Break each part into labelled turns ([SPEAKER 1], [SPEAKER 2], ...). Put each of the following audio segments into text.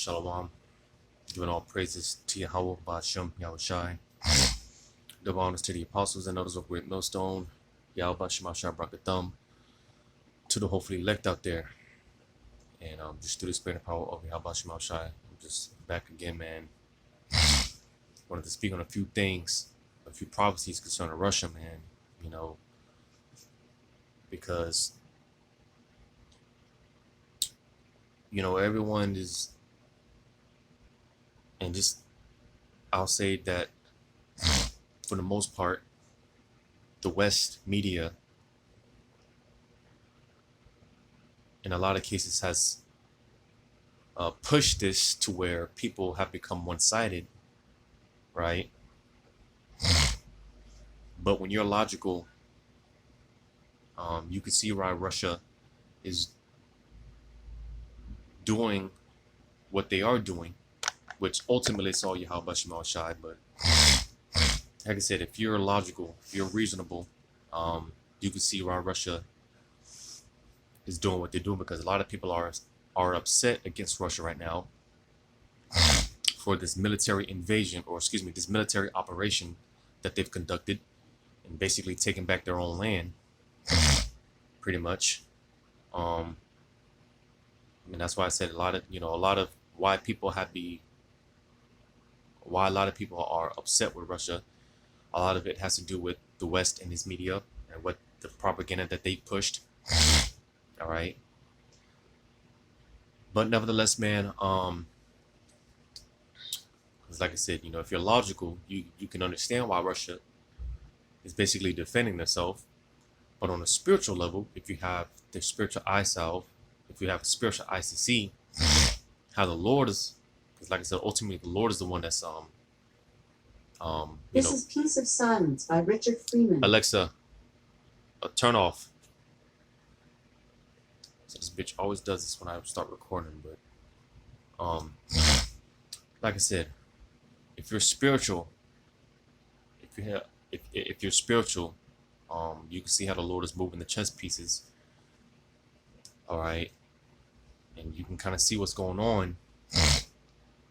[SPEAKER 1] Shalom. Giving all praises to Yahweh, Ba'ashem, Yahushai. Double honors to the apostles and others of Great Millstone, Yahweh, Ba'ashem, Yahushai, Brakathum, to the hopefully elect out there. And just through the spirit and power of Yahweh, Ba'ashem, Yahushai, I'm just back again, man. Wanted to speak on a few things, a few prophecies concerning Russia, man. You know, because, you know, everyone is, and just, I'll say that for the most part, the West media, in a lot of cases, has pushed this to where people have become one-sided, right? But when you're logical, you can see why Russia is doing what they are doing, which ultimately is all Yahweh Shema Shai. But like I said, if you're logical, if you're reasonable, you can see why Russia is doing what they're doing, because a lot of people are upset against Russia right now for this military invasion, or excuse me, this military operation that they've conducted and basically taking back their own land, pretty much. And that's why I said a lot of why a lot of people are upset with Russia. A lot of it has to do with the West and its media and what the propaganda that they pushed. All right. But nevertheless, man, because like I said, you know, if you're logical, you can understand why Russia is basically defending themselves. But on a spiritual level, if you have the spiritual eye salve, if you have spiritual eyes to see how the Lord is, because like I said, ultimately the Lord is the one that's
[SPEAKER 2] This is Piece of Silence by Richard Freeman.
[SPEAKER 1] Alexa, turn off. So this bitch always does this when I start recording, but like I said, if you're spiritual, if you're spiritual, you can see how the Lord is moving the chess pieces. All right, and you can kind of see what's going on,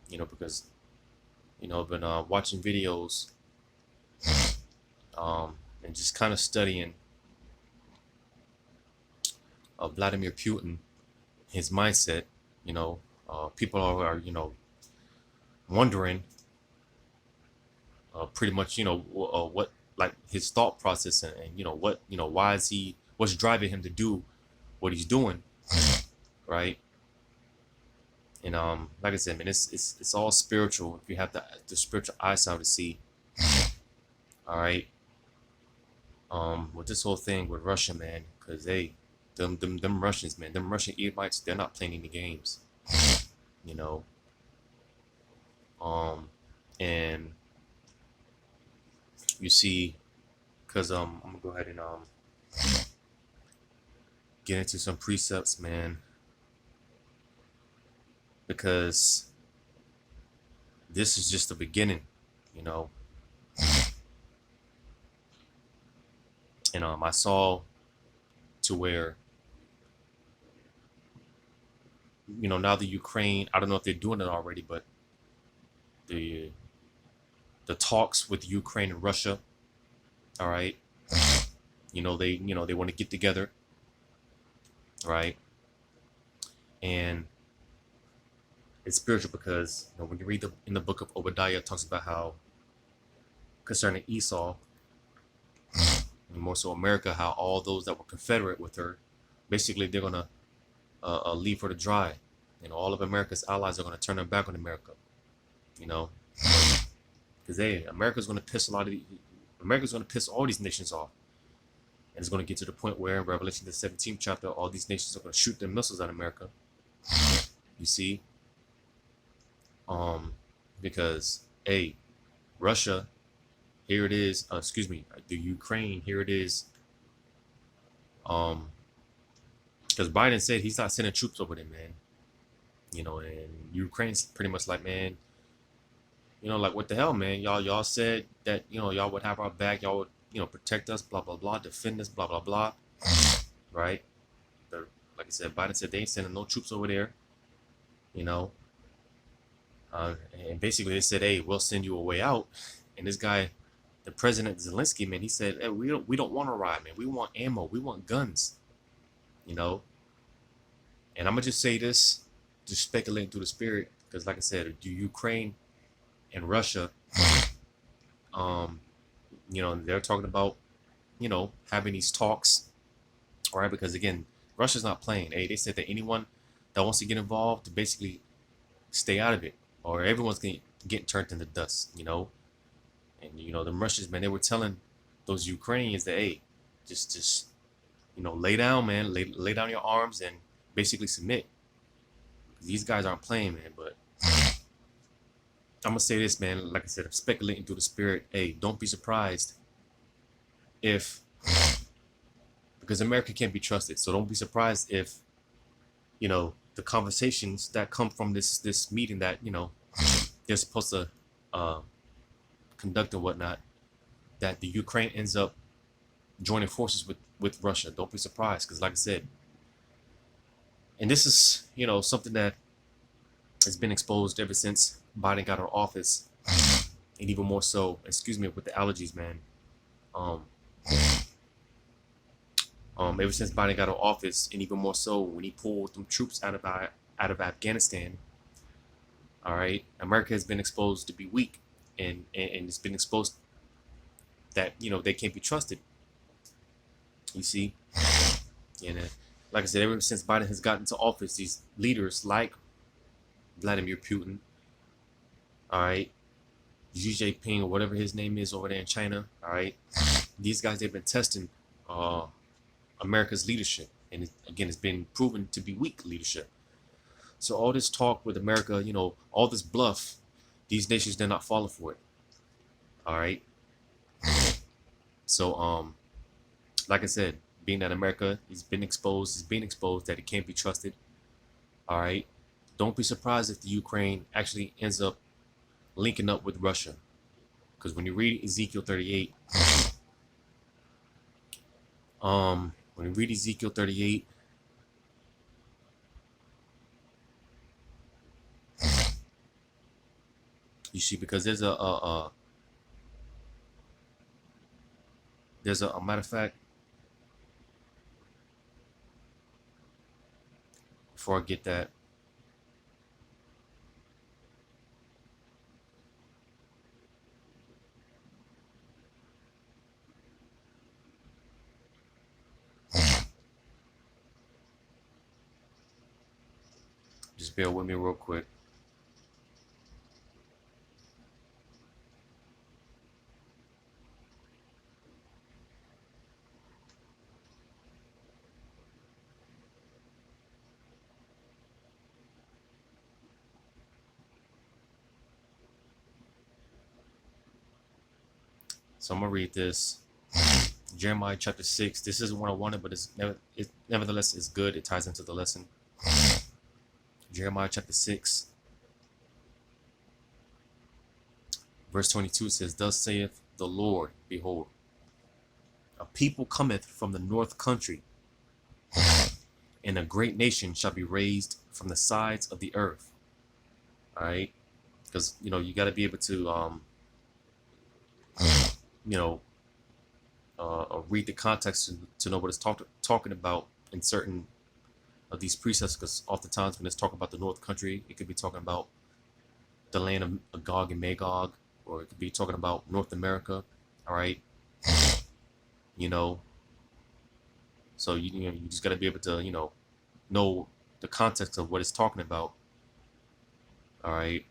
[SPEAKER 1] you know, because, you know, I've been watching videos and just kind of studying Vladimir Putin, his mindset. You know, people are you know, wondering pretty much, you know, what, like, his thought process, and you know what, you know, what's driving him to do what he's doing, right? And like I said, man, it's all spiritual if you have the spiritual eyesight to see. All right. With this whole thing with Russia, man, because them Russians, man, them Russian Edomites, they're not playing any games, you know. And you see, because I'm gonna go ahead and get into some precepts, man, because this is just the beginning, you know. And I saw to where, you know, now the Ukraine, I don't know if they're doing it already, but the talks with Ukraine and Russia, all right, you know, they want to get together, right? And it's spiritual because, you know, when you read in the book of Obadiah, it talks about how concerning Esau, and more so America, how all those that were Confederate with her, basically they're gonna leave her to dry. You know, all of America's allies are gonna turn their back on America. You know, because America's gonna piss all these nations off, and it's gonna get to the point where in Revelation the 17th chapter, all these nations are gonna shoot their missiles at America. You see, because Russia, here it is. Excuse me, the Ukraine, here it is. Because Biden said he's not sending troops over there, man. You know, and Ukraine's pretty much like, man, you know, like, what the hell, man? Y'all said that, you know, y'all would have our back, y'all would, you know, protect us, blah blah blah, defend us, blah blah blah, right? Like I said, Biden said they ain't sending no troops over there, you know. And basically they said, "Hey, we'll send you a way out." And this guy, the President Zelensky, man, he said, "Hey, we don't want to ride, man. We want ammo. We want guns." You know. And I'm gonna just say this, just speculating through the spirit, because like I said, Ukraine and Russia, um, they're talking about, having these talks, all right? Because again, Russia's not playing. Hey, they said that anyone that wants to get involved to basically stay out of it, or everyone's getting turned into dust, And the Russians, man, they were telling those Ukrainians that, hey, just lay down, man, lay down your arms and basically submit. These guys aren't playing, man. But I'm gonna say this, man. Like I said, I'm speculating through the spirit. Hey, don't be surprised if, because America can't be trusted. So don't be surprised if, the conversations that come from this meeting that they're supposed to conduct and whatnot, that the Ukraine ends up joining forces with Russia. Don't be surprised, because like I said, and this is something that has been exposed ever since Biden got out of office, and even more so, excuse me, with the allergies, man. Ever since Biden got out of office, and even more so when he pulled them troops out of Afghanistan. All right, America has been exposed to be weak, and it's been exposed that they can't be trusted. You see, and like I said, ever since Biden has gotten to office, these leaders like Vladimir Putin, all right, Xi Jinping, or whatever his name is over there in China, all right, these guys, they've been testing America's leadership, and again, it's been proven to be weak leadership. So all this talk with America, all this bluff, these nations, they're not falling for it. All right. So like I said, being that America is being exposed that it can't be trusted. All right. Don't be surprised if the Ukraine actually ends up linking up with Russia, because when you read Ezekiel 38, you see, because there's a matter of fact, before I get that, just bear with me real quick. So I'm gonna read this. Jeremiah chapter 6. This isn't what I wanted, but nevertheless it's good. It ties into the lesson. Jeremiah chapter 6, verse 22 says, "Thus saith the Lord, behold, a people cometh from the north country, and a great nation shall be raised from the sides of the earth." All right, because you got to be able to read the context to know what it's talking about in certain of these precepts, because oftentimes when it's talking about the North Country, it could be talking about the land of Gog and Magog, or it could be talking about North America. All right, so you just got to be able to know the context of what it's talking about. All right,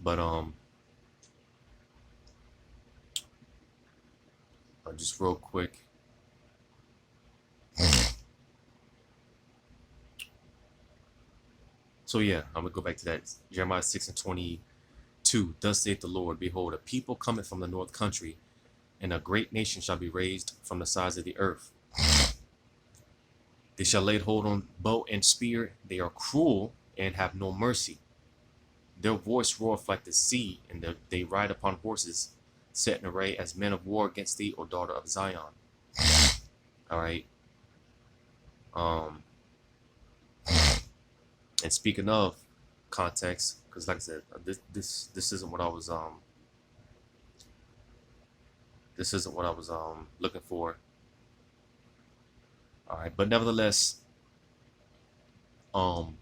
[SPEAKER 1] but just real quick. So yeah, I'm gonna go back to that. Jeremiah 6:22. "Thus saith the Lord, behold, a people cometh from the north country, and a great nation shall be raised from the sides of the earth. They shall lay hold on bow and spear. They are cruel and have no mercy. Their voice roareth like the sea, and they ride upon horses, set in array as men of war against thee, O daughter of Zion." All right. And speaking of context, because like I said, this isn't what I was looking for. All right, but nevertheless, um,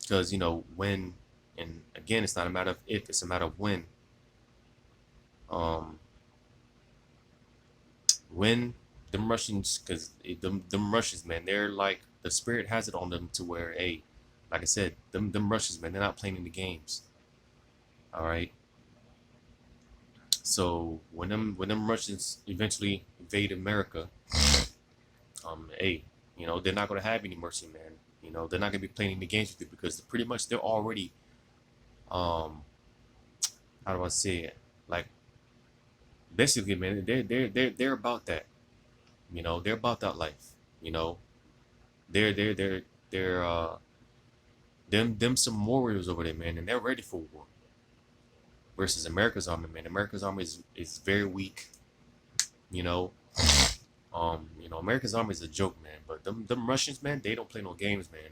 [SPEAKER 1] because when, and again, it's not a matter of if, it's a matter of when. Um, when them Russians, because them Russians, man, they're like, the spirit has it on them to where, hey, like I said, them Russians, man, they're not playing in the games. All right. So when them Russians eventually invade America, hey, they're not gonna have any mercy, man. They're not gonna be playing the games with you, because pretty much they're already, um, how do I say it? Like, basically, man, they're about that. They're about that life. You know, they're them some warriors over there, man, and they're ready for war. Versus America's army, man. America's army is very weak. You know, America's army is a joke, man. But them Russians, man, they don't play no games, man.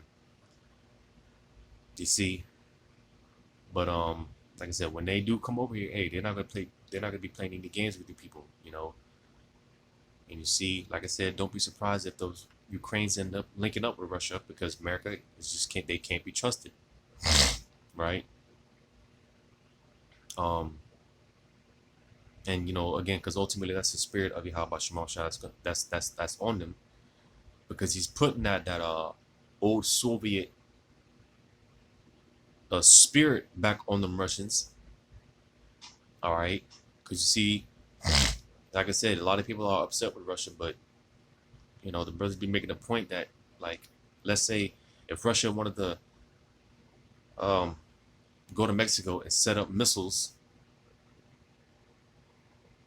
[SPEAKER 1] You see, but like I said, when they do come over here, hey, they're not gonna play. They're not gonna be playing any games with you people. And you see, like I said, don't be surprised if those Ukrainians end up linking up with Russia, because America is just can't be trusted, right? Um, and again, because ultimately that's the spirit of Yahweh Shema Shah that's on them, because he's putting that old Soviet spirit back on them Russians. All right, because you see, like I said, a lot of people are upset with Russia, but the brothers be making a point that, like, let's say if Russia wanted to um, go to Mexico and set up missiles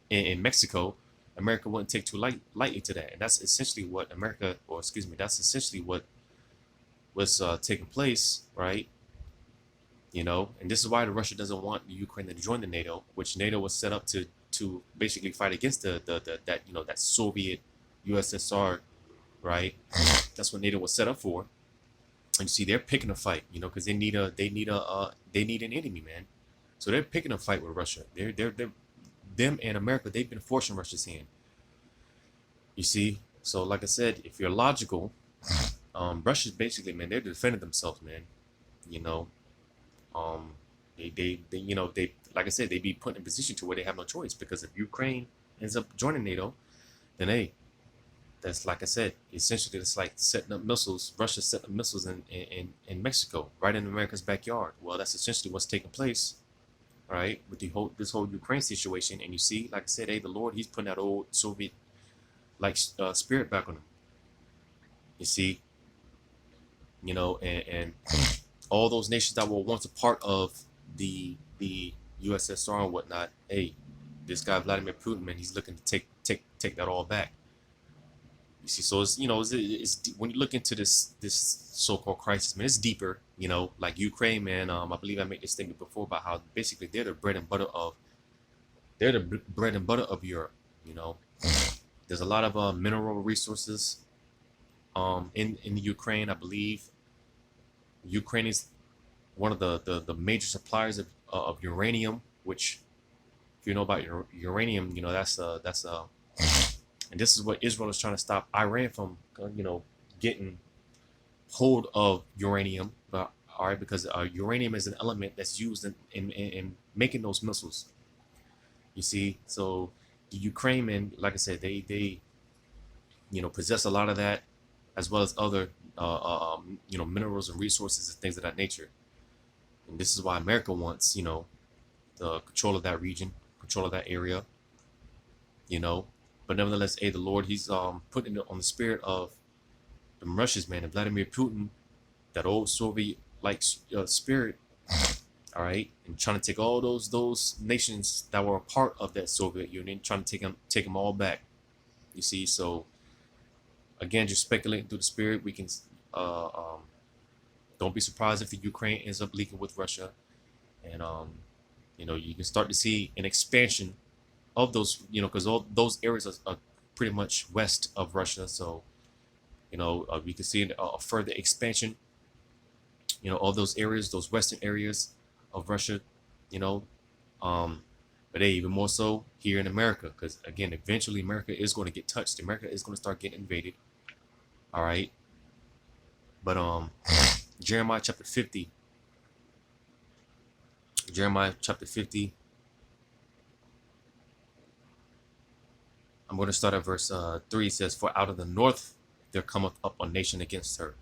[SPEAKER 1] in Mexico, America wouldn't take too lightly to that, and that's essentially what America, or excuse me, that's essentially what was taking place, right? And this is why Russia doesn't want Ukraine to join the NATO, which NATO was set up to basically fight against that Soviet USSR, right? That's what NATO was set up for. And you see, they're picking a fight, because they need an enemy, man. So they're picking a fight with Russia. They're them and America. They've been forcing Russia's hand. You see, so like I said, if you're logical, Russia's basically, man, they're defending themselves, man. You know, um, they like I said, they be put in a position to where they have no choice, because if Ukraine ends up joining NATO, then hey, that's, like I said, essentially it's like setting up missiles. Russia setting up missiles in Mexico, right in America's backyard. Well, that's essentially what's taking place, right, with this whole Ukraine situation. And you see, like I said, hey, the Lord, He's putting that old Soviet spirit back on them. You see, and all those nations that were once a part of the USSR and whatnot. Hey, this guy Vladimir Putin, man, he's looking to take that all back. You see, so it's when you look into this so-called crisis, man, it's deeper. Like Ukraine, man. I believe I made this statement before about how basically they're the bread and butter of Europe. There's a lot of mineral resources in the Ukraine. I believe Ukraine is one of the major suppliers of uranium, which, if you know about uranium, that's and this is what Israel is trying to stop Iran from, getting hold of uranium. But all right, because uranium is an element that's used in making those missiles. You see, so the Ukraine, man, like I said, they possess a lot of that, as well as other minerals and resources and things of that nature. And this is why America wants the control of that region, control of that area. But nevertheless, hey, the Lord, He's putting it on the spirit of the Russians, man, and Vladimir Putin, that old Soviet spirit, all right, and trying to take all those nations that were a part of that Soviet Union, trying to take them all back. You see, so again, just speculating through the spirit, we can don't be surprised if the Ukraine ends up leaking with Russia, and you can start to see an expansion of those, because all those areas are pretty much west of Russia. So, we can see a further expansion You know, all those areas, those western areas of Russia, you know, but hey, even more so here in America, because again, eventually America is going to get touched. America is going to start getting invaded. All right, but Jeremiah chapter 50, Jeremiah chapter 50. I'm going to start at verse 3. It says, "For out of the north there cometh up a nation against her,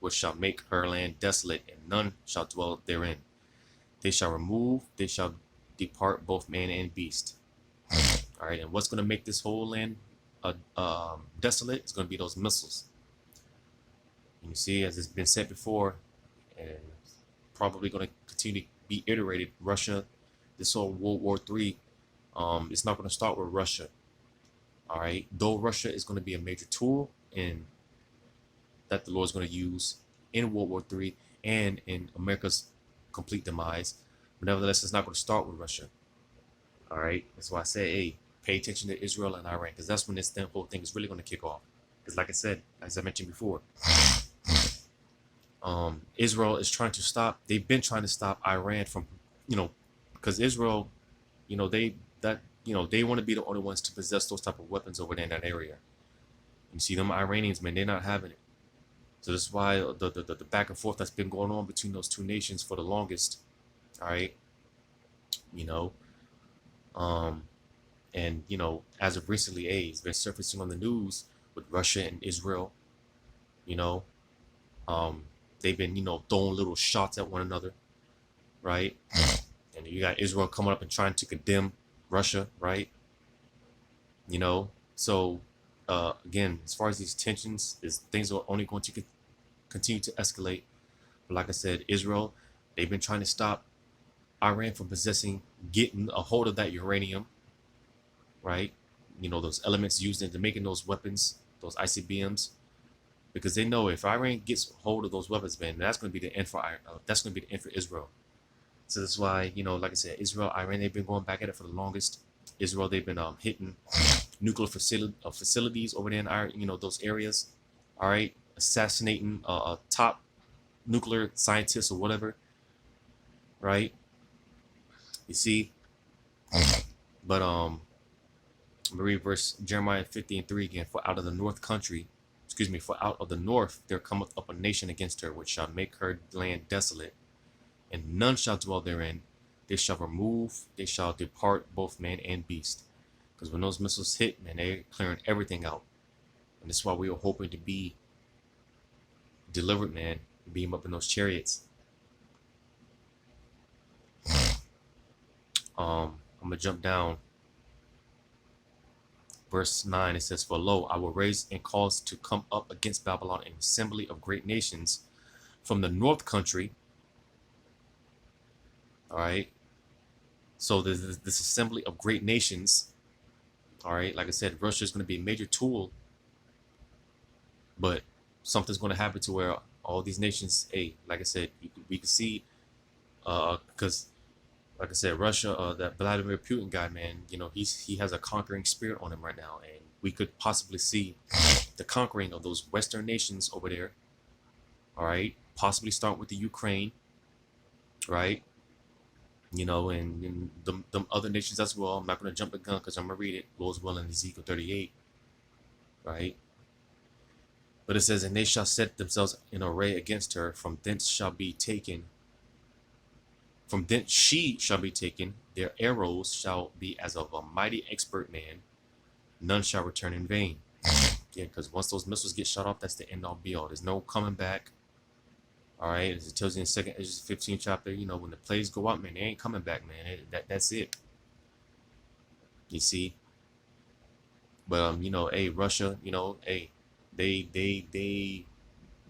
[SPEAKER 1] which shall make her land desolate, and none shall dwell therein. They shall remove, they shall depart both man and beast." All right, and what's going to make this whole land desolate is going to be those missiles. And you see, as it's been said before, and probably going to continue to be iterated, Russia, this whole World War III, it's not going to start with Russia. All right, though Russia is going to be a major tool in that the Lord's going to use in World War III and in America's complete demise, but nevertheless, it's not going to start with Russia. All right, that's why I say, hey, pay attention to Israel and Iran, because that's when this whole thing is really going to kick off. Because, like I said, as I mentioned before, Israel is trying to stop. They've been trying to stop Iran from, because Israel, they want to be the only ones to possess those type of weapons over there in that area. You see them Iranians, man, they're not having it. So that's why the back and forth that's been going on between those two nations for the longest. All right, and as of recently, it's been surfacing on the news with Russia and Israel. You know, they've been throwing little shots at one another, right? And you got Israel coming up and trying to condemn Russia, right? So again, as far as these tensions, things are only going to continue to escalate. But like I said, Israel, they've been trying to stop Iran from getting a hold of that uranium, right? Those elements used into making those weapons, those ICBMs, because they know if Iran gets hold of those weapons, man, that's going to be the end for that's going to be the end for Israel. So that's why, like I said, Israel, Iran, they've been going back at it for the longest. Israel, they've been hitting nuclear facilities over there in those areas. All right, assassinating top nuclear scientists or whatever. Right. You see, but I'm gonna read verse Jeremiah 50:3 again. For out of the north there cometh up a nation against her, which shall make her land desolate, and none shall dwell therein. They shall remove, they shall depart both man and beast. Because when those missiles hit, man, they're clearing everything out. And that's why we were hoping to be delivered, man, beam up in those chariots. I'm gonna jump down. Verse 9, it says, "For lo, I will raise and cause to come up against Babylon an assembly of great nations from the north country." All right. So this assembly of great nations. All right. Like I said, Russia is going to be a major tool, but something's going to happen to where all these nations, hey, like I said, we can see, because like I said, Russia, that Vladimir Putin guy, man, he has a conquering spirit on him right now, and we could possibly see the conquering of those Western nations over there. All right, possibly start with the Ukraine, right? And them other nations as well. I'm not going to jump the gun because I'm going to read it. Goes well in Ezekiel 38, right? But it says, "And they shall set themselves in array against her. From thence she shall be taken. Their arrows shall be as of a mighty expert man. None shall return in vain." Yeah, because once those missiles get shot off, that's the end all be all. There's no coming back. All right, as it tells you in 2nd Ezra 15 chapter, when the plagues go out, man, they ain't coming back, man. That's it. You see, but hey, Russia, hey,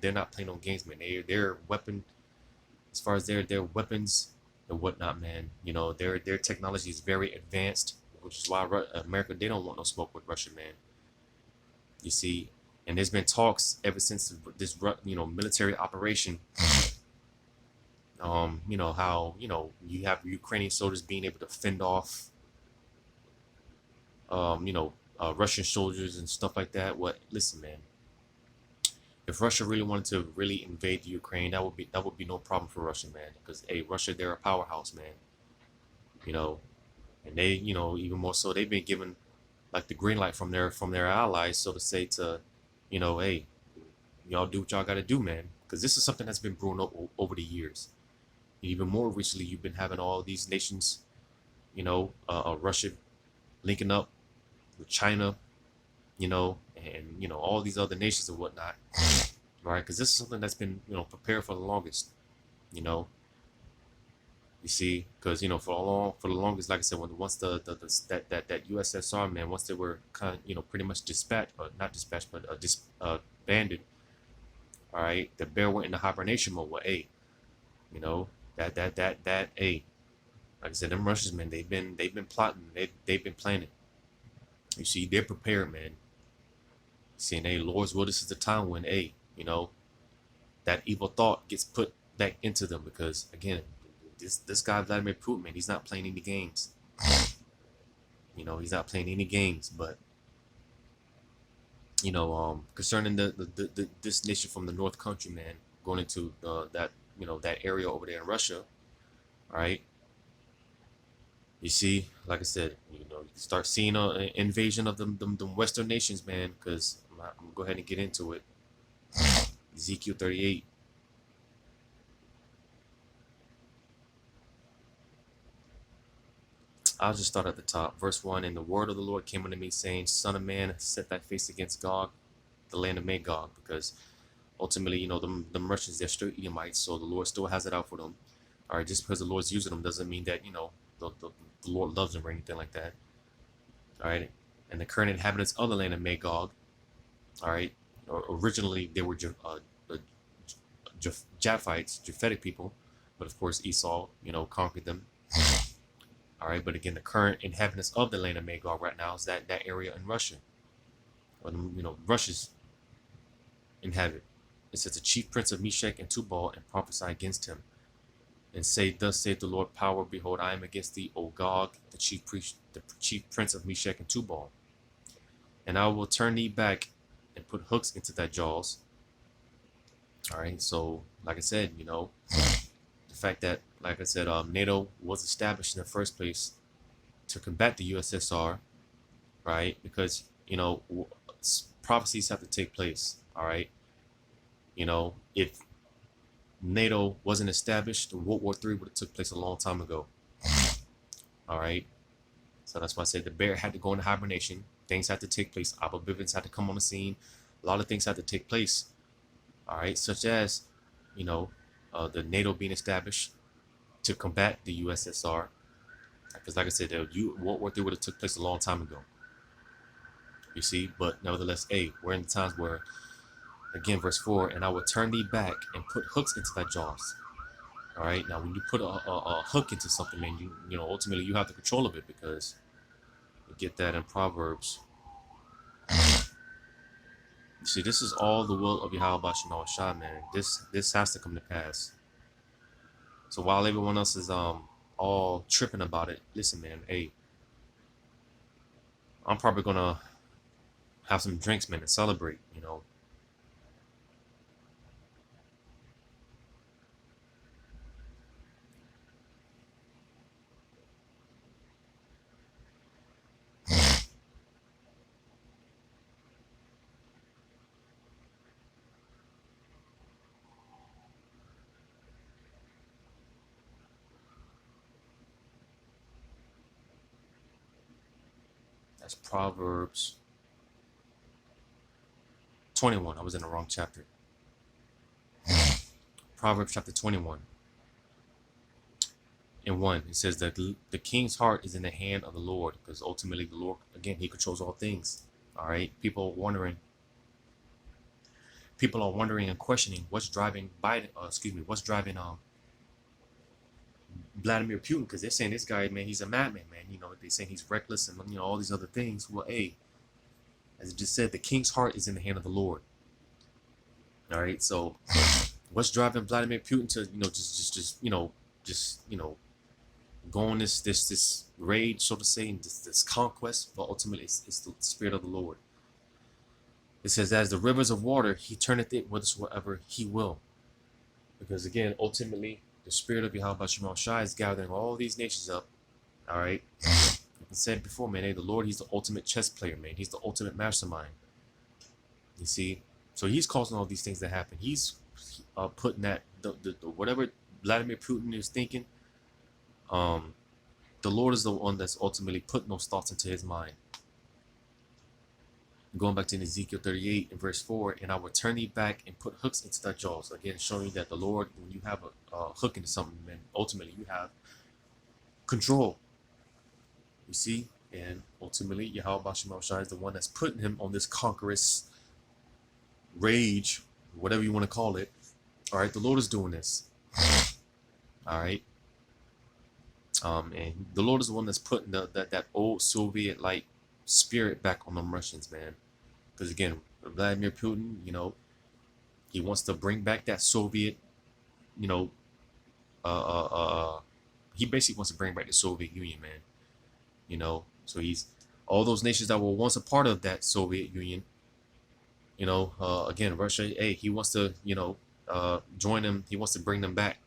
[SPEAKER 1] they're not playing no games, man. Their weapon, as far as their weapons and whatnot, man. Their technology is very advanced, which is why America, they don't want no smoke with Russia, man. You see. And there's been talks ever since this, military operation. How you have Ukrainian soldiers being able to fend off, Russian soldiers and stuff like that. What? Listen, man. If Russia really wanted to really invade Ukraine, that would be no problem for Russia, man. Because hey, Russia, they're a powerhouse, man. You know, and they, even more so, they've been given like the green light from their allies, so to say, to, hey, y'all do what y'all got to do, man. Because this is something that's been brewing up over the years. And even more recently, you've been having all these nations, Russia linking up with China, and all these other nations and whatnot, right? Because this is something that's been prepared for the longest, you know. You see, because for the longest, like I said, once that USSR, man, once they were kind of pretty much dispatched, or not dispatched, but banded. All right, the bear went into hibernation mode. Well, hey, you know hey, like I said, them Russians, man, they've been plotting, they've been planning. You see, they're prepared, man. Saying, hey, Lord's will, this is the time when, hey, that evil thought gets put back into them, because again, this guy Vladimir Putin, man, he's not playing any games. He's not playing any games. But concerning this nation from the North Country, man, going into that area over there in Russia, all right. You see, like I said, you start seeing an invasion of them Western nations, man. Because I'm gonna go ahead and get into it. Ezekiel 38. I'll just start at the top. Verse 1. And the word of the Lord came unto me, saying, Son of man, set thy face against Gog, the land of Magog. Because ultimately, the Russians, they're still Edomites, so the Lord still has it out for them. All right, just because the Lord's using them doesn't mean that, the Lord loves them or anything like that. All right. And the current inhabitants of the land of Magog, all right, originally they were Japhites, Japhetic people, but of course Esau, conquered them. All right, but again, the current inhabitants of the land of Magog right now is that area in Russia, or Russia's inhabit. It says the chief prince of Meshach and Tubal, and prophesy against him, and say, Thus saith the Lord power, behold, I am against thee, O Gog, the chief prince of Meshach and Tubal, and I will turn thee back and put hooks into thy jaws. All right, so like I said, the fact that, like I said, NATO was established in the first place to combat the USSR, right? Because prophecies have to take place. All right, if NATO wasn't established, World War III would have took place a long time ago. All right, so that's why I said the bear had to go into hibernation. Things had to take place. Ibad had to come on the scene. A lot of things had to take place. All right, such as the NATO being established to combat the USSR, because like I said, World War III would have took place a long time ago. You see, but nevertheless, hey, we're in the times where, again, verse 4, and I will turn thee back and put hooks into thy jaws. All right, now when you put a hook into something, man, ultimately you have the control of it, because you get that in Proverbs. You see, this is all the will of Yahweh Shema Shah, man. This has to come to pass. So while everyone else is all tripping about it, listen, man, hey, I'm probably gonna have some drinks, man, and celebrate, That's Proverbs 21. I was in the wrong chapter. Proverbs chapter 21. In 1, it says that the king's heart is in the hand of the Lord, because ultimately the Lord, again, he controls all things. All right, people are wondering and questioning what's driving Biden. What's driving Vladimir Putin? Because they're saying this guy, man, he's a madman, man. They're saying he's reckless and all these other things. Well, hey, as it just said, the king's heart is in the hand of the Lord. All right, so what's driving Vladimir Putin to just go on this raid, so to say, and this conquest? But ultimately, it's the spirit of the Lord. It says, as the rivers of water, he turneth it whithersoever he will. Because again, ultimately, the spirit of Yahweh Shema Shai is gathering all these nations up. All right. Like I said before, man, hey, the Lord, he's the ultimate chess player, man. He's the ultimate mastermind. You see? So he's causing all these things to happen. He's putting that, the whatever Vladimir Putin is thinking, the Lord is the one that's ultimately putting those thoughts into his mind. Going back to Ezekiel 38 and verse 4, and I will turn thee back and put hooks into thy jaws. Again, showing you that the Lord, when you have a hook into something, then ultimately you have control. You see? And ultimately, Yahweh Shema Shai is the one that's putting him on this conqueror's rage, whatever you want to call it. All right, the Lord is doing this. All right. And the Lord is the one that's putting that old Soviet-like spirit back on them Russians, man. Because again, Vladimir Putin, you know, he wants to bring back that Soviet, you know, he basically wants to bring back the Soviet Union, man. You know, so he's all those nations that were once a part of that Soviet Union. You know, again, Russia, hey, he wants to, you know, join them. He wants to bring them back,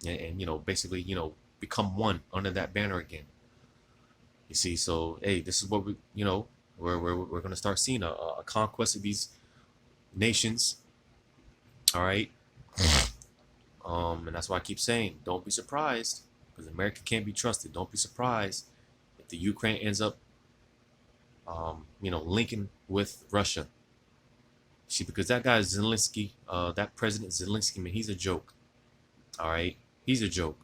[SPEAKER 1] and you know, basically, you know, become one under that banner again. You see, so hey, this is what we, you know, we're gonna start seeing a conquest of these nations. All right, and that's why I keep saying, don't be surprised, because America can't be trusted. Don't be surprised if the Ukraine ends up, you know, linking with Russia. See, because that guy Zelensky, that President Zelensky, man, he's a joke. All right, he's a joke.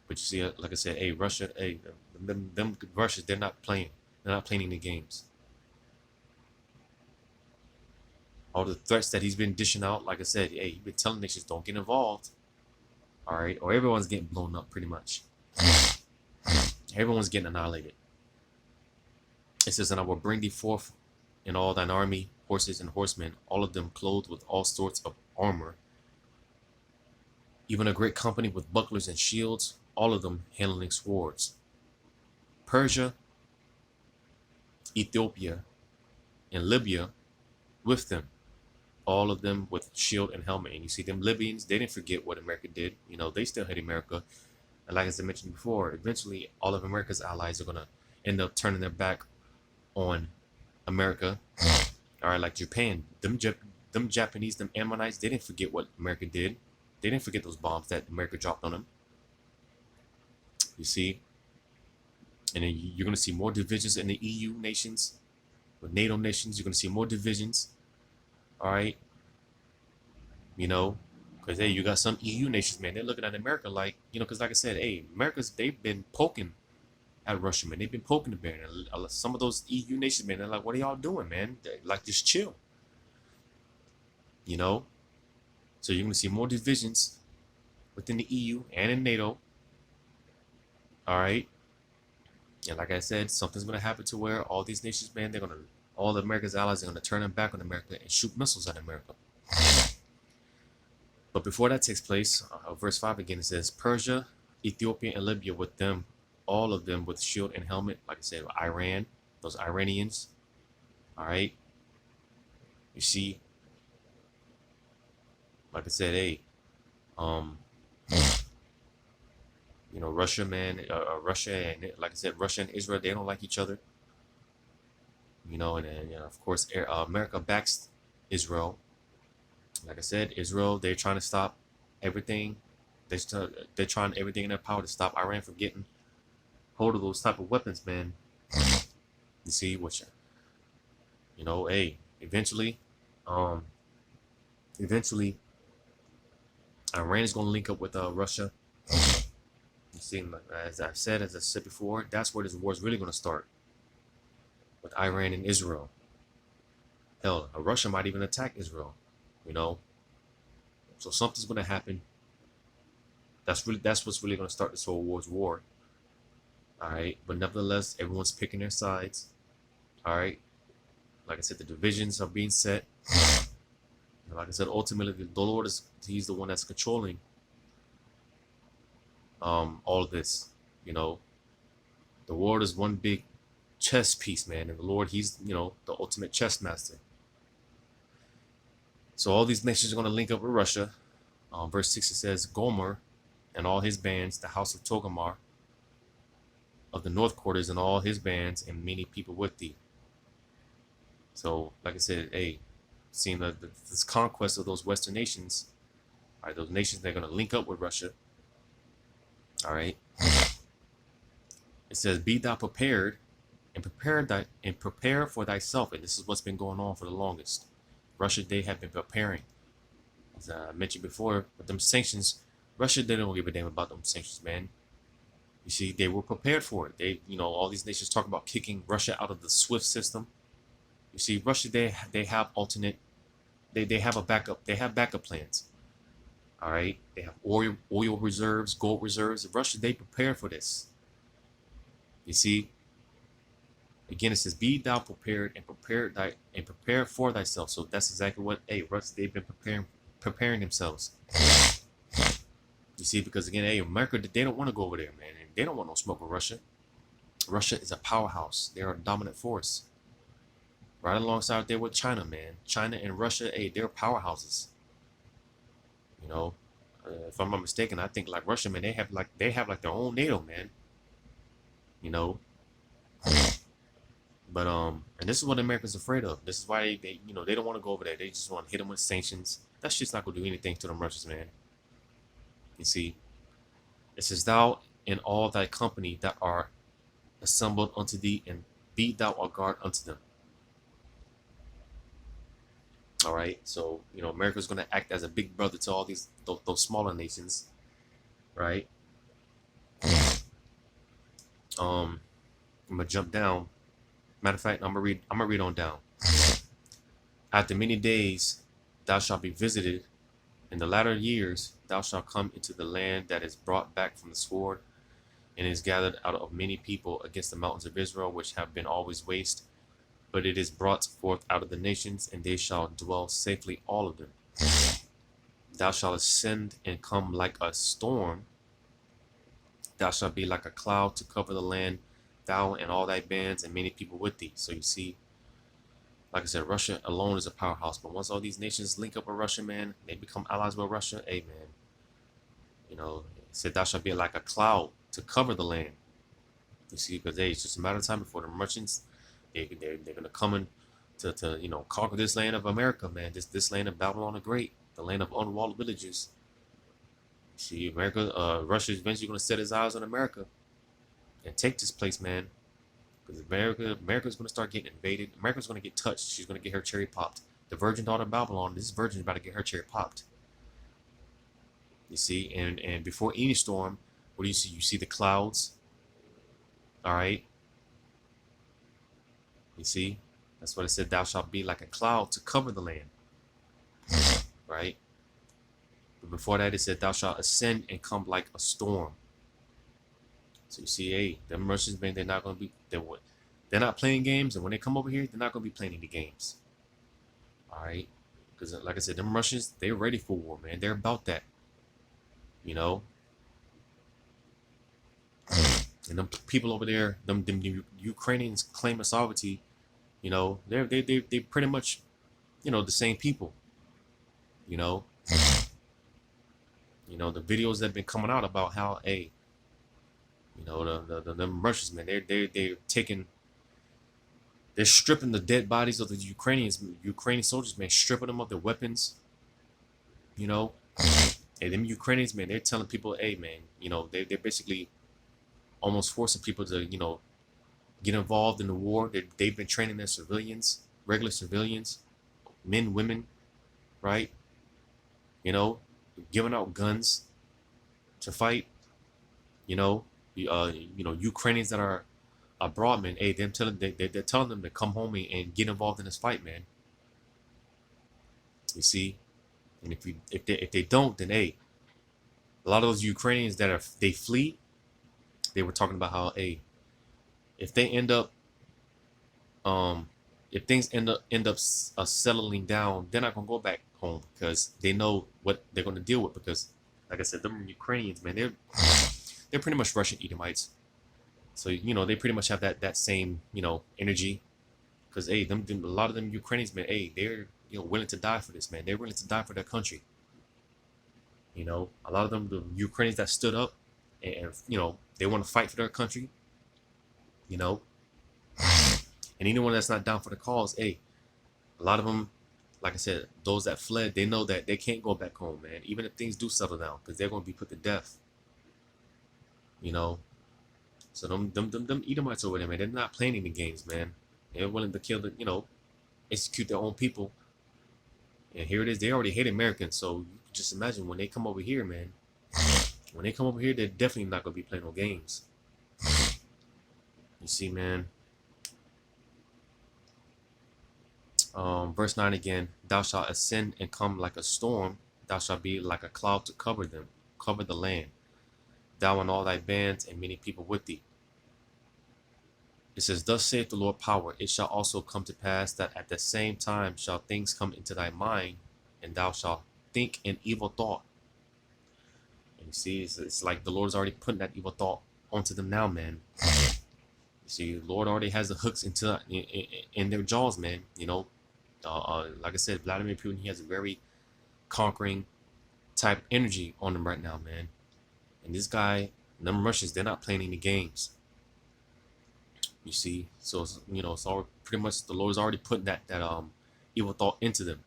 [SPEAKER 1] But you see, like I said, hey, Russia, hey, them Russians, they're not playing. They're not playing the games. All the threats that he's been dishing out, like I said, hey, he's been telling nations don't get involved. All right, or everyone's getting blown up pretty much. Everyone's getting annihilated. It says, and I will bring thee forth in all thine army, horses and horsemen, all of them clothed with all sorts of armor, even a great company with bucklers and shields, all of them handling swords. Persia, Ethiopia, and Libya with them, all of them with shield and helmet. And you see them Libyans, they didn't forget what America did. You know, they still hate America. And like as I mentioned before, eventually all of America's allies are going to end up turning their back on America. All right, like Japan, them Japanese, them Ammonites, they didn't forget what America did. They didn't forget those bombs that America dropped on them. You see? And then you're going to see more divisions in the EU nations, with NATO nations. You're going to see more divisions. All right? You know, because, hey, you got some EU nations, man. They're looking at America like, you know, because like I said, hey, they've been poking at Russia, man. They've been poking the bear. And some of those EU nations, man, they're like, what are y'all doing, man? They're like, just chill. You know? So you're going to see more divisions within the EU and in NATO. All right? And like I said, something's going to happen to where all these nations, man, all of America's allies are going to turn them back on America and shoot missiles at America. But before that takes place, verse 5 again, it says, Persia, Ethiopia, and Libya with them, all of them with shield and helmet. Like I said, Iran, those Iranians. All right. You see, like I said, hey, you know, Russia, man, Russia and like I said, Russia and Israel, they don't like each other. You know, and then of course, America backs Israel. Like I said, Israel, they're trying to stop everything. They're trying everything in their power to stop Iran from getting hold of those type of weapons, man. You see, which, you know, hey, eventually, Iran is going to link up with Russia. You see, as I said before, that's where this war is really going to start, with Iran and Israel. Hell, Russia might even attack Israel. You know, so something's going to happen. That's what's really going to start this whole war. All right, but nevertheless, everyone's picking their sides. All right, like I said, the divisions are being set. And like I said, ultimately, the Lord he's the one that's controlling all of this. You know, the world is one big chess piece, man, and the Lord, he's, you know, the ultimate chess master. So all these nations are going to link up with Russia. Verse 6, it says, Gomer and all his bands, the house of Togarmah of the north quarters and all his bands, and many people with thee. So, like I said, hey, seeing this conquest of those Western nations, all right, those nations, they're going to link up with Russia. All right. It says, be thou prepared and prepare for thyself. And this is what's been going on for the longest. Russia, they have been preparing. As I mentioned before, with them sanctions, Russia, they don't give a damn about them sanctions, man. You see, they were prepared for it. They, all these nations talk about kicking Russia out of the SWIFT system. You see, Russia, they have alternate, they have a backup. They have backup plans. All right, they have oil reserves, gold reserves. Russia, they prepare for this. You see, again, it says, "Be thou prepared and prepare for thyself." So that's exactly what Russia, they've been preparing themselves. You see, because again, America, they don't want to go over there, man, and they don't want no smoke with Russia. Russia is a powerhouse. They're a dominant force, right alongside there with China, man. China and Russia, they're powerhouses. If I'm not mistaken, I think like Russia, man, they have like their own NATO, man. But and this is what America's afraid of. This is why they don't want to go over there. They just want to hit them with sanctions. That shit's not gonna do anything to them Russians, man. You see, it says, thou and all thy company that are assembled unto thee, and be thou a guard unto them. All right, so America's gonna act as a big brother to all those smaller nations, right? I'm gonna jump down. Matter of fact, I'm gonna read on down. After many days, thou shalt be visited. In the latter years, thou shalt come into the land that is brought back from the sword, and is gathered out of many people against the mountains of Israel, which have been always waste. But it is brought forth out of the nations, and they shall dwell safely, all of them. Thou shalt ascend and come like a storm. Thou shalt be like a cloud to cover the land, thou and all thy bands, and many people with thee. So you see, like I said, Russia alone is a powerhouse. But once all these nations link up with Russia, man, they become allies with Russia. Hey, man, it said, thou shalt be like a cloud to cover the land. You see, because it's just a matter of time before the merchants, they're gonna come in to conquer this land of America, man. This land of Babylon the Great, the land of unwalled villages. See, Russia is eventually gonna set his eyes on America and take this place, man. Because America's gonna start getting invaded. America's gonna get touched. She's gonna get her cherry popped. The virgin daughter of Babylon, this virgin is about to get her cherry popped. You see, and before any storm, what do you see? You see the clouds. All right. You see, that's what it said. Thou shalt be like a cloud to cover the land. Right. But before that, it said, thou shalt ascend and come like a storm. So you see, them Russians, man, they're not gonna be. They're not playing games, and when they come over here, they're not gonna be playing any games. All right. Because like I said, them Russians, they're ready for war, man. They're about that. And them people over there, them Ukrainians claiming sovereignty, they pretty much, the same people. The videos that have been coming out about how, them Russians, man, they're stripping the dead bodies of the Ukrainian soldiers, man, stripping them of their weapons. Hey, them Ukrainians, man, they're telling people, hey, man, they're basically almost forcing people to, get involved in the war. They've been training their civilians, regular civilians, men, women, right? Giving out guns to fight. Ukrainians that are abroad, man. Hey, they're telling them to come home and get involved in this fight, man. You see, and if they don't, then a lot of those Ukrainians they flee. They were talking about how if they end up if things end up settling down, they're not gonna go back home because they know what they're gonna deal with. Because, like I said, them Ukrainians, man, they're pretty much Russian Edomites. So they pretty much have that same energy. Because a lot of them Ukrainians, man, willing to die for this, man. They're willing to die for their country. A lot of them, the Ukrainians that stood up, and they want to fight for their country. You know, and anyone that's not down for the cause, hey, a lot of them, like I said, those that fled, they know that they can't go back home, man. Even if things do settle down, because they're going to be put to death. So them Edomites over there, man, they're not playing any games, man. They're willing to kill execute their own people. And here it is. They already hate Americans, so you can just imagine when they come over here, man. When they come over here, they're definitely not gonna be playing no games. You see, man. Verse 9 again. Thou shalt ascend and come like a storm. Thou shalt be like a cloud to cover them, cover the land. Thou and all thy bands and many people with thee. It says, thus saith the Lord power, it shall also come to pass that at the same time shall things come into thy mind, and thou shalt think an evil thought. And you see, it's like the Lord's already putting that evil thought onto them now, man. You see, the Lord already has the hooks in their jaws, man. Like I said, Vladimir Putin, he has a very conquering type energy on him right now, man. And this guy, them Russians, they're not playing any games. You see, so it's all pretty much the Lord's already putting that evil thought into them.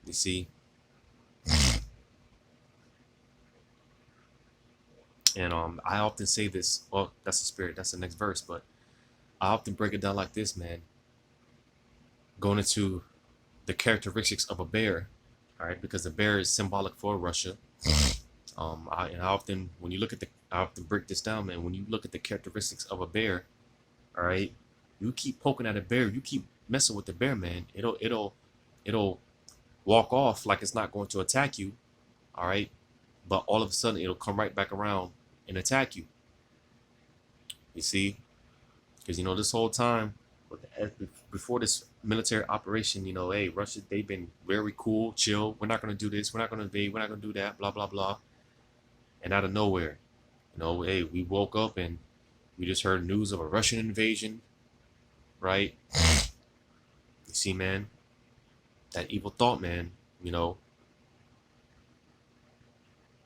[SPEAKER 1] You see, and I often say this. Well, that's the spirit. That's the next verse, but I often break it down like this, man. Going into the characteristics of a bear, all right, because the bear is symbolic for Russia. I often, when you look at I often break this down, man. When you look at the characteristics of a bear, all right, you keep poking at a bear, you keep messing with the bear, man. It'll walk off like it's not going to attack you, all right, but all of a sudden it'll come right back around and attack you. You see, because this whole time, before this military operation, hey, Russia, they've been very cool, chill. We're not gonna do this. We're not gonna invade. We're not gonna do that. Blah blah blah. And out of nowhere, hey, we woke up and we just heard news of a Russian invasion, right? You see, man, that evil thought, man,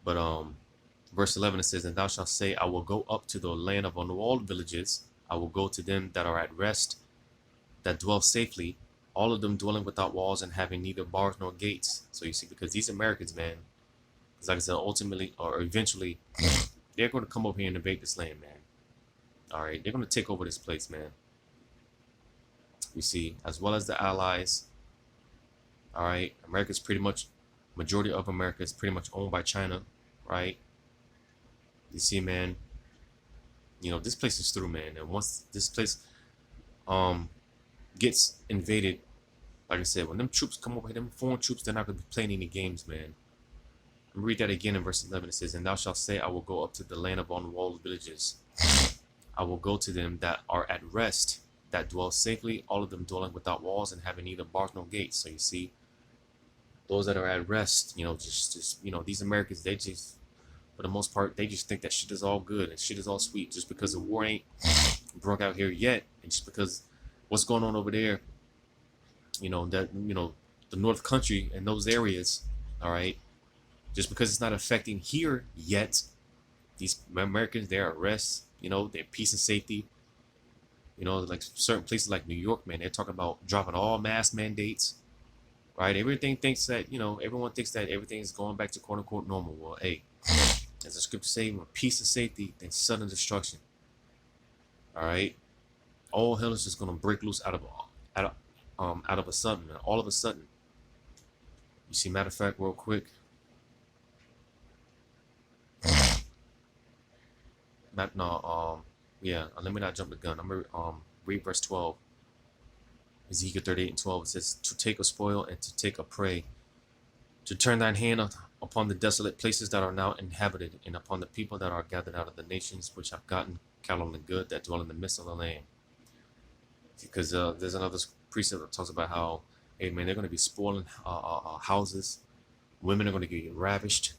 [SPEAKER 1] But verse 11, it says, and thou shalt say, I will go up to the land of unwalled villages. I will go to them that are at rest, that dwell safely, all of them dwelling without walls and having neither bars nor gates. So you see, because these Americans, man, like I said, ultimately or eventually, they're going to come over here and invade this land, man. All right, they're going to take over this place, man. You see, as well as the allies. All right, majority of America is pretty much owned by China, right? You see, man, this place is through, man. And once this place gets invaded, like I said, when them troops come over here, them foreign troops, they're not going to be playing any games, man. Read that again in verse 11. It says, and thou shalt say, I will go up to the land of unwalled villages. I will go to them that are at rest, that dwell safely, all of them dwelling without walls and having neither bars nor gates. So you see, those that are at rest, just these Americans, they just, for the most part, they just think that shit is all good and shit is all sweet just because the war ain't broke out here yet, and just because what's going on over there, the North Country and those areas, all right, just because it's not affecting here yet, these Americans, they're at rest, they're peace and safety. Like certain places like New York, man, they're talking about dropping all mask mandates, right? Everyone thinks that everything is going back to quote unquote normal. Well, hey, as the scripture say, with peace and safety, then sudden destruction. All right, all hell is just gonna break loose out of a sudden, man. All of a sudden. You see, matter of fact, real quick. Let me not jump the gun. I'm gonna read verse 12. Ezekiel 38 and 12. It says, to take a spoil and to take a prey, to turn thine hand upon the desolate places that are now inhabited, and upon the people that are gathered out of the nations which have gotten cattle and good that dwell in the midst of the land. Because there's another precept that talks about how, hey man, they're going to be spoiling houses. Women are going to get ravished.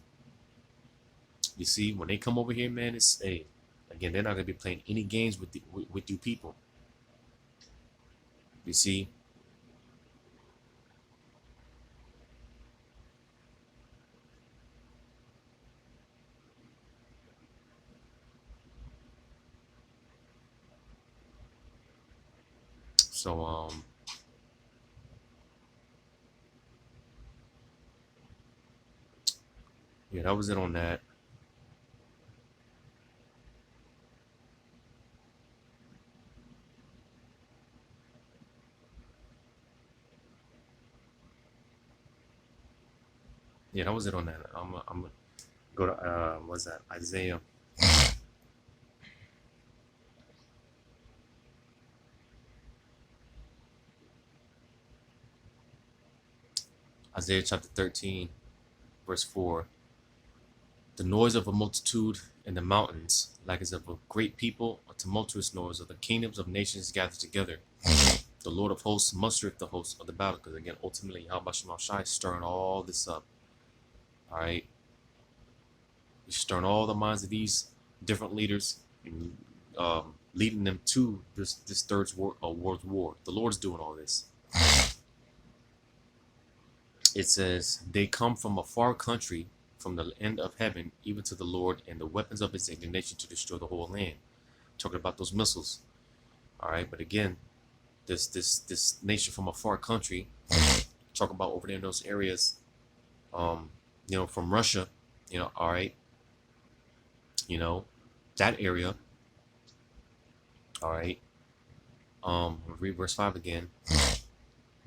[SPEAKER 1] You see, when they come over here, man, it's, hey, again, they're not going to be playing any games with you people. You see, So yeah, that was it on that. Yeah, that was it on that. I'm gonna go to what's that? Isaiah chapter 13, verse 4. The noise of a multitude in the mountains, like as of a great people, a tumultuous noise of the kingdoms of nations gathered together. The Lord of hosts mustereth the hosts of the battle. Because again, ultimately, Yahweh Shai is stirring all this up. All right. He's stirring all the minds of these different leaders and leading them to this third world war. The Lord's doing all this. It says, they come from a far country, from the end of heaven, even to the Lord, and the weapons of his indignation to destroy the whole land. Talking about those missiles. All right, but again, this nation from a far country, talk about over there in those areas, from Russia, all right, that area, all right. Read verse 5 again.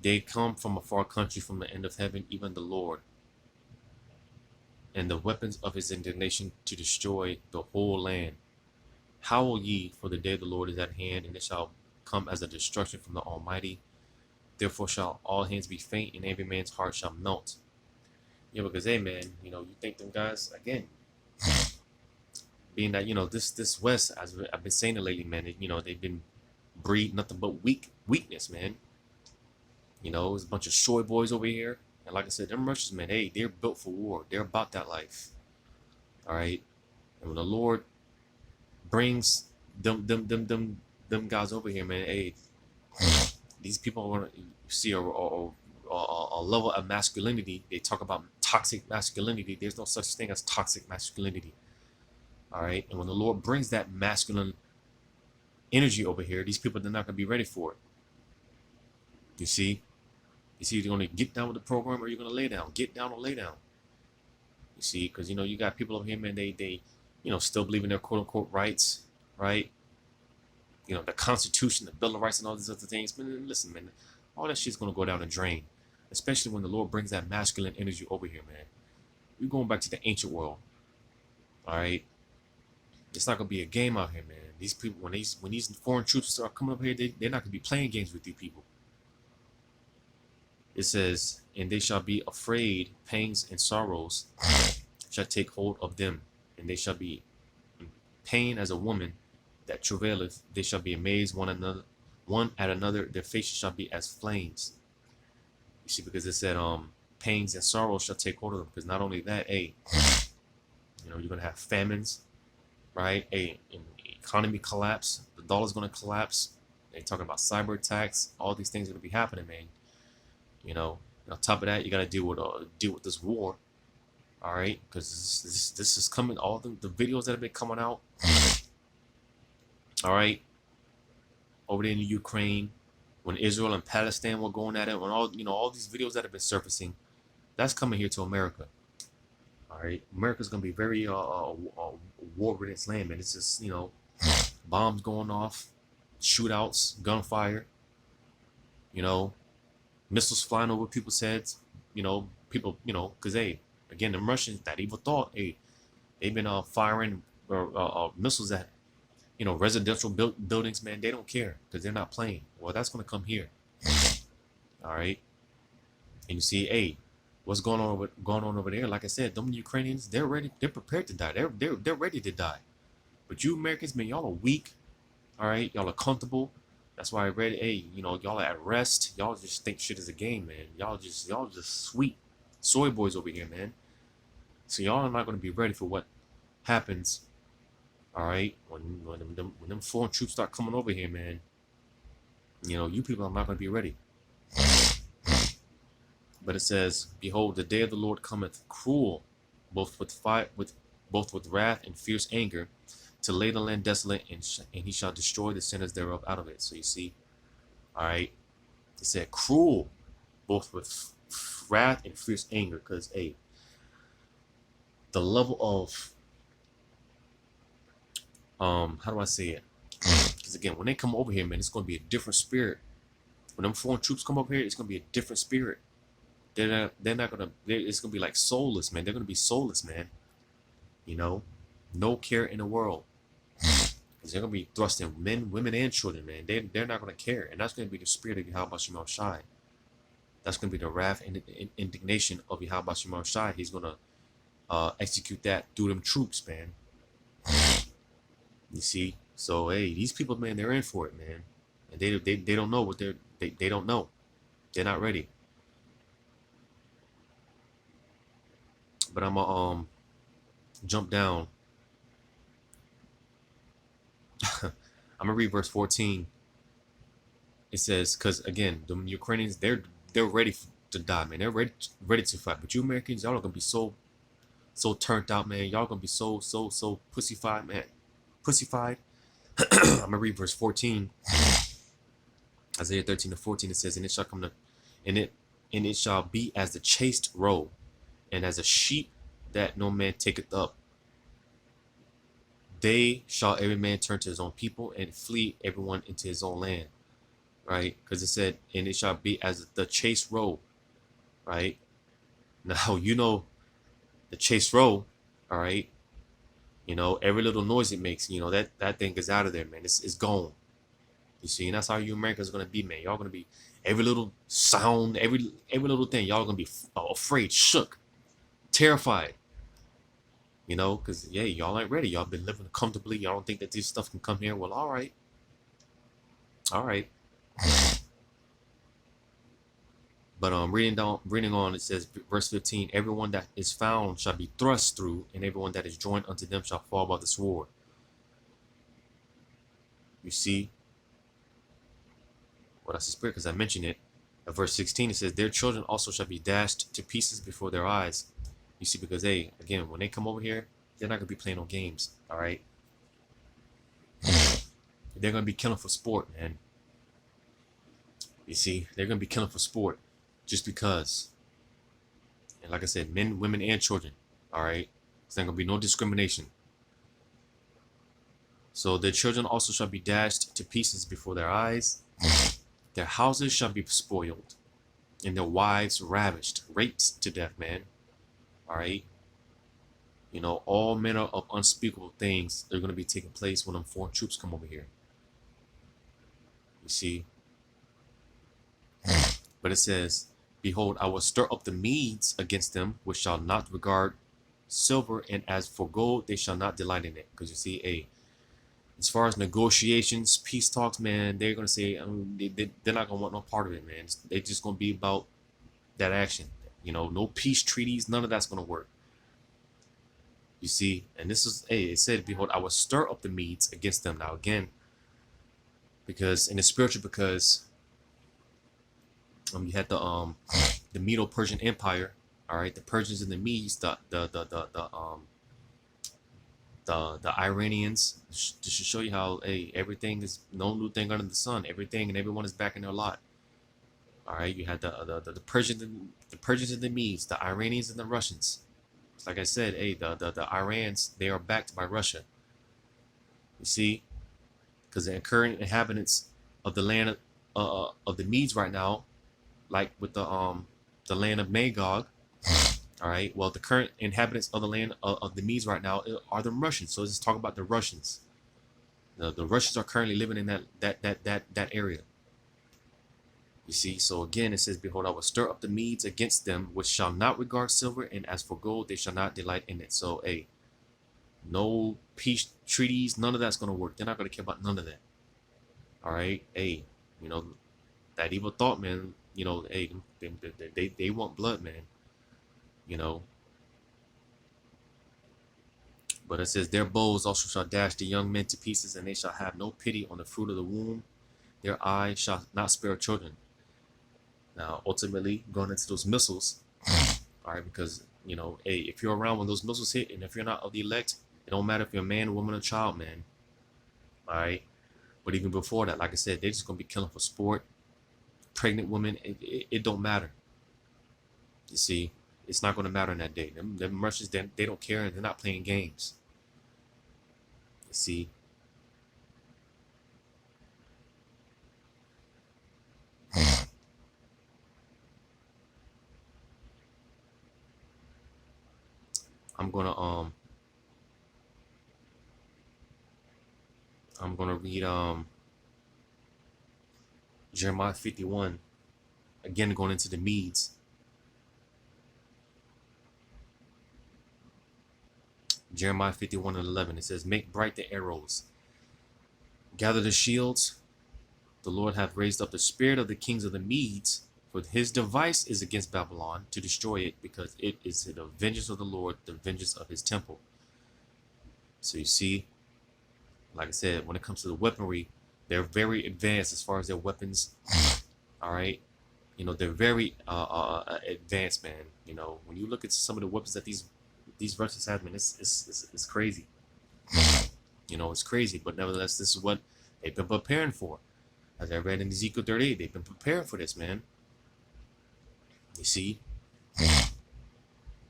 [SPEAKER 1] They come from a far country, from the end of heaven, even the Lord, and the weapons of his indignation to destroy the whole land. Howl ye, for the day of the Lord is at hand, and it shall come as a destruction from the Almighty. Therefore shall all hands be faint, and every man's heart shall melt. Yeah, because hey man, you think them guys again, being that this West, as I've been saying it lately, man, they've been breed nothing but weakness, man. There's a bunch of soy boys over here, and like I said, them Russians, man, hey, they're built for war. They're about that life. All right, and when the Lord brings them guys over here, man, hey, these people want to see a level of masculinity. They talk about toxic masculinity. There's no such thing as toxic masculinity. All right, and when the Lord brings that masculine energy over here, these people, they're not going to be ready for it. You see, you're going to get down with the program, or you're going to lay down. Get down or lay down. You see, because you got people over here, man. They still believe in their quote unquote rights, right? The Constitution, the Bill of Rights, and all these other things. Man, listen, man, all that shit's going to go down the drain, especially when the Lord brings that masculine energy over here, man. We're going back to the ancient world. All right, it's not going to be a game out here, man. These people, when these foreign troops start coming up here, they're not going to be playing games with you people. It says, and they shall be afraid, pangs and sorrows shall take hold of them, and they shall be in pain as a woman that travaileth. They shall be amazed one at another. Their faces shall be as flames. You see, because it said, pains and sorrows shall take hold of them. Because not only that, you're gonna have famines, right? Economy collapse. The dollar's gonna collapse. They're talking about cyber attacks. All these things are gonna be happening, man. On top of that, you got to deal with this war, all right? Because this is coming. All the videos that have been coming out, all right, over there in Ukraine, when Israel and Palestine were going at it, when all these videos that have been surfacing, that's coming here to America, all right? America's gonna be very war-ridden land, man. It's just bombs going off, shootouts, gunfire, missiles flying over people's heads, people, because again, the Russians, that evil thought, they've been firing missiles at, residential buildings, man. They don't care because they're not playing. Well, that's going to come here. All right. And you see, what's going on over there? Like I said, them Ukrainians, they're ready. They're prepared to die. They're ready to die. But you Americans, man, y'all are weak. All right. Y'all are comfortable. That's why I read, y'all are at rest. Y'all just think shit is a game, man. Y'all just sweet soy boys over here, man. So y'all are not going to be ready for what happens, all right? When them foreign troops start coming over here, man, you people are not going to be ready. But it says, behold, the day of the Lord cometh cruel, both with wrath and fierce anger, to lay the land desolate, and he shall destroy the sinners thereof out of it. So you see, All right. It said cruel, both with wrath and fierce anger, because the level of how do I say it? Because again, when they come over here, man, it's gonna be a different spirit. When them foreign troops come over here, it's gonna be a different spirit. They're not gonna. It's gonna be like soulless, man. They're gonna be soulless, man. You know, no care in the world. Because they're gonna be thrusting men, women, and children, man. They're not gonna care, and that's gonna be the spirit of Yahweh Shemel Shai. That's gonna be the wrath and indignation of Yahweh Shemel Shai. He's gonna execute that through them troops, man. You see, so hey, these people, man, they're in for it, man, and they don't know what they don't know. They're not ready. But I'm gonna jump down. I'm gonna read verse 14. It says, because again, the Ukrainians, they're ready to die, man. They're ready to fight. But you Americans, y'all are gonna be so turned out, man. Y'all gonna be so pussyfied, man. Pussyfied. I'm gonna read verse 14. Isaiah 13:14. It says, and it shall come to, and it shall be as the chaste roe, and as a sheep that no man taketh up. They shall every man turn to his own people, and flee everyone into his own land. Right? Because it said, and it shall be as the chaste roe. Right? Now you know the chaste roe. All right. You know, every little noise it makes, you know, that thing is out of there, man. It's gone. You see, and that's how you Americans are gonna be, man. Y'all gonna be every little sound, every little thing. Y'all gonna be afraid, shook, terrified. You know, because yeah, y'all ain't ready. Y'all been living comfortably. Y'all don't think that this stuff can come here. Well, all right, all right. But reading on, it says, verse 15: everyone that is found shall be thrust through, and everyone that is joined unto them shall fall by the sword. You see, well, that's the spirit, because I mentioned it. At verse 16, it says, their children also shall be dashed to pieces before their eyes. You see, because hey, again, when they come over here, they're not gonna be playing no games. All right, they're gonna be killing for sport, man. You see, they're gonna be killing for sport, just because. And like I said, men, women, and children. All right, there's not gonna be no discrimination. So their children also shall be dashed to pieces before their eyes. Their houses shall be spoiled, and their wives ravished, raped to death, man. All right. You know, all manner of unspeakable things are going to be taking place when them foreign troops come over here. You see. But it says, behold, I will stir up the Medes against them, which shall not regard silver, and as for gold, they shall not delight in it. Because you see, as far as negotiations, peace talks, man, they're going to say, they're not going to want no part of it, man. They're just going to be about that action. You know, no peace treaties, none of that's going to work. You see, and this is, it said, behold, I will stir up the Medes against them. Now, again, because in the spiritual, because you had the Medo-Persian Empire, all right, the Persians and the Medes, the Iranians, just to show you how, everything is no new thing under the sun. Everything and everyone is back in their lot. All right, you had the Persians and the Medes, the Iranians and the Russians. Like I said, the Irans, they are backed by Russia. You see, because the current inhabitants of the land of the Medes right now, like with the land of Magog, all right. Well, the current inhabitants of the land of the Medes right now are the Russians. So let's talk about the Russians. The Russians are currently living in that area. You see, so again, it says, behold, I will stir up the Medes against them, which shall not regard silver, and as for gold, they shall not delight in it. So, no peace treaties, none of that's going to work. They're not going to care about none of that. All right, you know, that evil thought, man, you know, they want blood, man, you know. But it says, their bows also shall dash the young men to pieces, and they shall have no pity on the fruit of the womb. Their eyes shall not spare children. Now, ultimately, going into those missiles, all right, because, you know, if you're around when those missiles hit, and if you're not of the elect, it don't matter if you're a man, woman, or child, man. All right. But even before that, like I said, they're just going to be killing for sport. pregnant women, it don't matter. You see, it's not going to matter in that day. Them Russians, they don't care, and they're not playing games. You see, I'm gonna read Jeremiah 51 again, going into the Medes. Jeremiah 51 and 11. It says, "Make bright the arrows, gather the shields. The Lord hath raised up the spirit of the kings of the Medes, for his device is against Babylon to destroy it, because it is the vengeance of the Lord, the vengeance of his temple." So you see, like I said, when it comes to the weaponry, they're very advanced as far as their weapons. All right, you know, they're very advanced, man. You know, when you look at some of the weapons that these Russians have, man, it's crazy. You know, it's crazy, but nevertheless, this is what they've been preparing for. As I read in Ezekiel 38, they've been preparing for this, man. You see,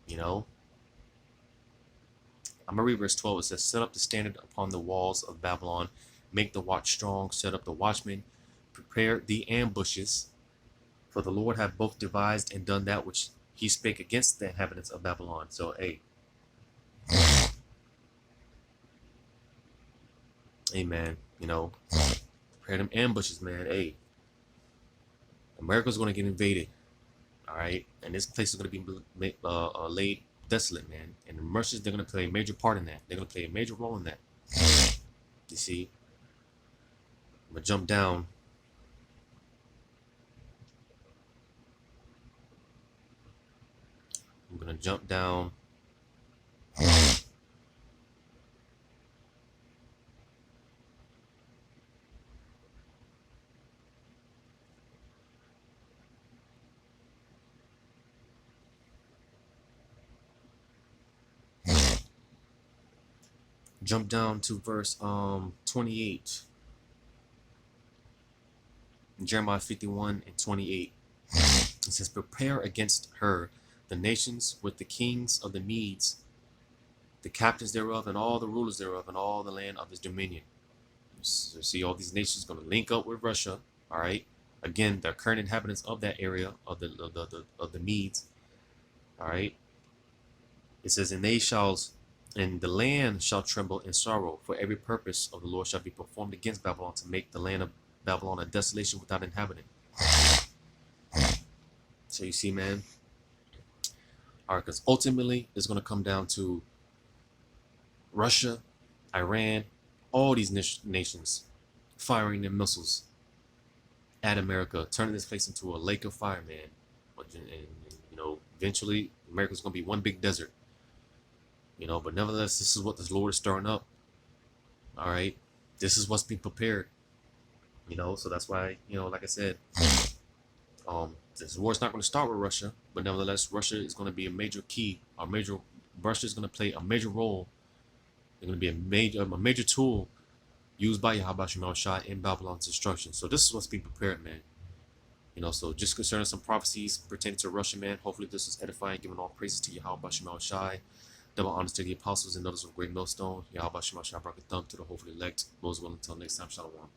[SPEAKER 1] you know, I'm gonna read verse 12. It says, "Set up the standard upon the walls of Babylon, make the watch strong, set up the watchmen, prepare the ambushes, for the Lord hath both devised and done that which he spake against the inhabitants of Babylon." So, hey, hey, man, you know, prepare them ambushes, man. Hey, America's gonna get invaded, all right, and this place is gonna be laid desolate, man. And the Russians, they're gonna play a major part in that. They're gonna play a major role in that. You see, I'm gonna jump down. I'm gonna jump down. Jump down to verse 28. Jeremiah 51 and 28. It says, "Prepare against her the nations with the kings of the Medes, the captains thereof, and all the rulers thereof, and all the land of his dominion." So see, all these nations going to link up with Russia. All right. Again, the current inhabitants of that area of the Medes. All right. It says, and the land shall tremble in sorrow, for every purpose of the Lord shall be performed against Babylon, to make the land of Babylon a desolation without inhabitant. So you see, man. All right, because ultimately it's going to come down to Russia, Iran, all these nations firing their missiles at America, turning this place into a lake of fire, man. And you know, eventually America's going to be one big desert. You know, but nevertheless, this is what the Lord is stirring up. All right, this is what's being prepared. You know, so that's why, you know, like I said, this war's not going to start with Russia, but nevertheless, Russia is going to be a major key. Russia is going to play a major role. They're going to be a major tool used by Yahweh Shemel Shai in Babylon's destruction. So this is what's being prepared, man. You know, so just concerning some prophecies pertaining to Russia, man. Hopefully this is edifying, giving all praises to Yahweh Shemel Shai. Double honors to the apostles and others of great millstone. Yahweh Shemel Shai brought the thumb to the hopefully elect. Most will until next time. Shalom.